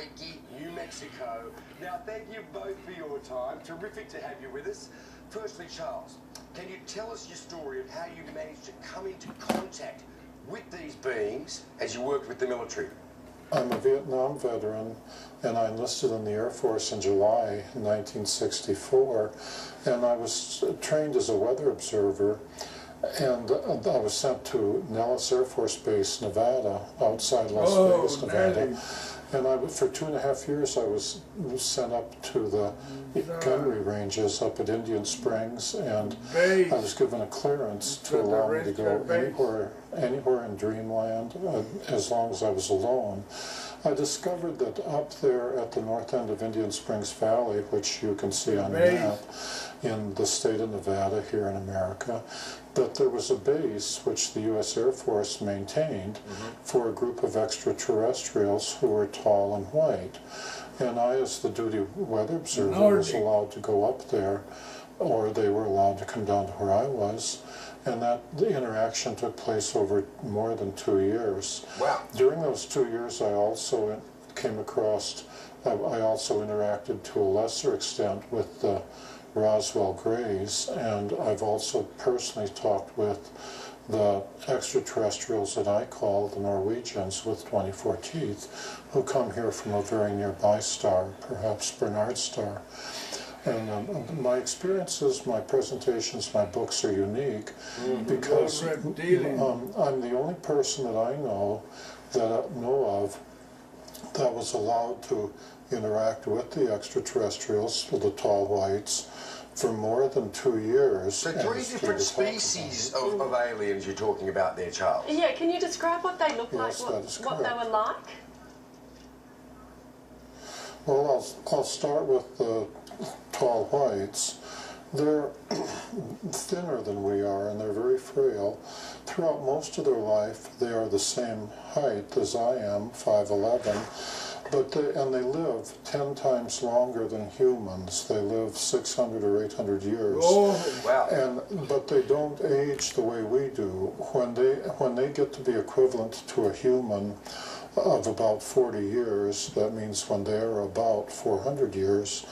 Albuquerque, New Mexico. Now, thank you both for your time. Terrific to have you with us. Firstly, Charles, can you tell us your story of how you managed to come into contact with these beings as you worked with the military? I'm a Vietnam veteran, and I enlisted in the Air Force in July 1964, and I was trained as a weather observer, and I was sent to Nellis Air Force Base, Nevada, outside Las Vegas, Nevada. Nice. And for 2.5 years, I was sent up to the gunnery ranges up at Indian Springs, and I was given a clearance to allow me to go anywhere in Dreamland, as long as I was alone. I discovered that up there at the north end of Indian Springs Valley, which you can see on the map, in the state of Nevada here in America, that there was a base which the U.S. Air Force maintained for a group of extraterrestrials who were tall and white. And I, as the duty weather observer, was allowed to go up there, or they were allowed to come down to where I was. And the interaction took place over more than 2 years. Wow. During those 2 years, I also came across, I also interacted to a lesser extent with the Roswell Greys, and I've also personally talked with the extraterrestrials that I call the Norwegians with 24 teeth, who come here from a very nearby star, perhaps Bernard star. And my experiences, my presentations, my books are unique because I'm the only person that I know of that was allowed to interact with the extraterrestrials, the tall whites, for more than 2 years. So 3 different species of aliens you're talking about there, Charles. Yeah, can you describe what they look Yes, like, that is what they were like? Well, I'll start with the tall whites. They're thinner than we are, and they're very frail. Throughout most of their life, they are the same height as I am, 5'11", but they live 10 times longer than humans. They live 600 or 800 years. Oh, wow. But they don't age the way we do. When they get to be equivalent to a human of about 40 years, that means when they are about 400 years,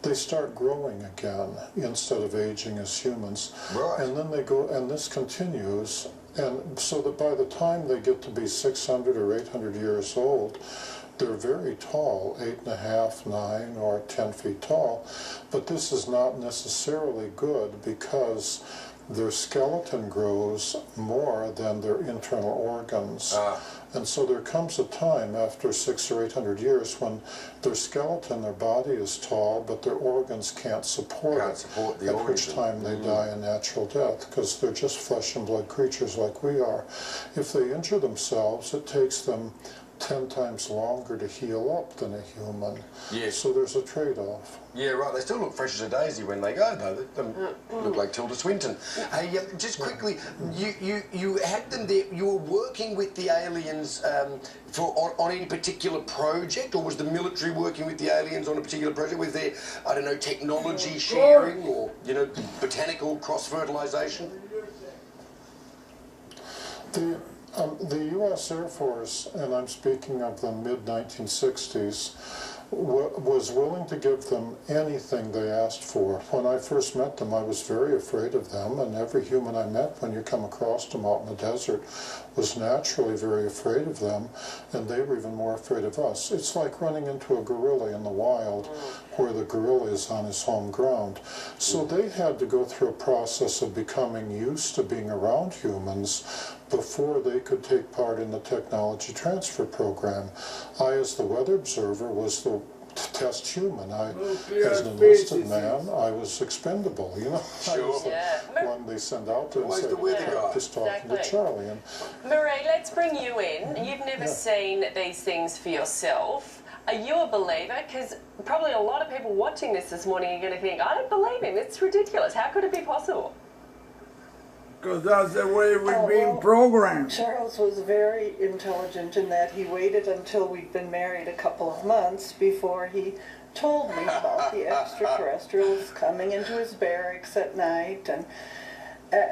they start growing again instead of aging as humans. Right. And then they go, and this continues, and so that by the time they get to be 600 or 800 years old, they're very tall, 8.5, 9, or 10 feet tall. But this is not necessarily good because their skeleton grows more than their internal organs. And so there comes a time after 600 or 800 years when their skeleton, their body is tall, but their organs can't support it. At which time they die a natural death, because they're just flesh and blood creatures like we are. If they injure themselves, it takes them 10 times longer to heal up than a human. Yes. So there's a trade-off. Yeah, right. They still look fresh as a daisy when they go, though. They look like Tilda Swinton. Hey, just quickly, you had them there. You were working with the aliens on any particular project, or was the military working with the aliens on a particular project? Was there, I don't know, technology sharing, or botanical cross-fertilization? The U.S. Air Force, and I'm speaking of the mid-1960s, was willing to give them anything they asked for. When I first met them, I was very afraid of them, and every human I met when you come across them out in the desert was naturally very afraid of them, and they were even more afraid of us. It's like running into a gorilla in the wild where the gorilla is on his home ground. So they had to go through a process of becoming used to being around humans before they could take part in the technology transfer program. I, as the weather observer, was the test human. As an enlisted man, I was expendable, I was the one they send out there and say, practice talking to Charlie. And Marie, let's bring you in. You've never seen these things for yourself. Are you a believer? Because probably a lot of people watching this morning are going to think, I don't believe him. It's ridiculous. How could it be possible? Because that's the way we're being programmed. Charles was very intelligent in that he waited until we'd been married a couple of months before he told me about the extraterrestrials coming into his barracks at night. And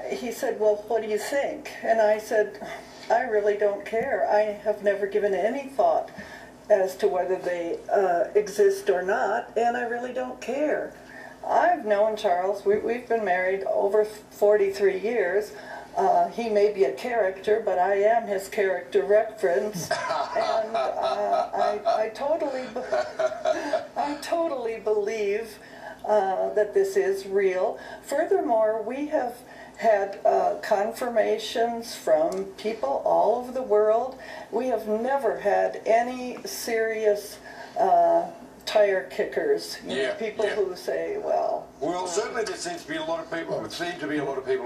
he said, well, what do you think? And I said, I really don't care. I have never given any thought as to whether they exist or not, and I really don't care. I've known Charles, we've been married over 43 years. He may be a character, but I am his character reference, and I totally believe that this is real. Furthermore, we have had confirmations from people all over the world. We have never had any serious tire kickers. People who say, well... Well, certainly there seems to be a lot of people,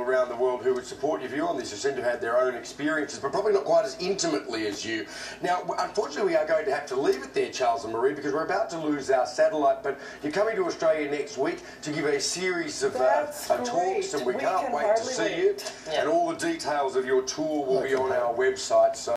around the world who would support your view on this, who seem to have had their own experiences, but probably not quite as intimately as you. Now, unfortunately, we are going to have to leave it there, Charles and Marie, because we're about to lose our satellite, but you're coming to Australia next week to give a series of talks, and we can't wait to see you. And all the details of your tour will be on our website. So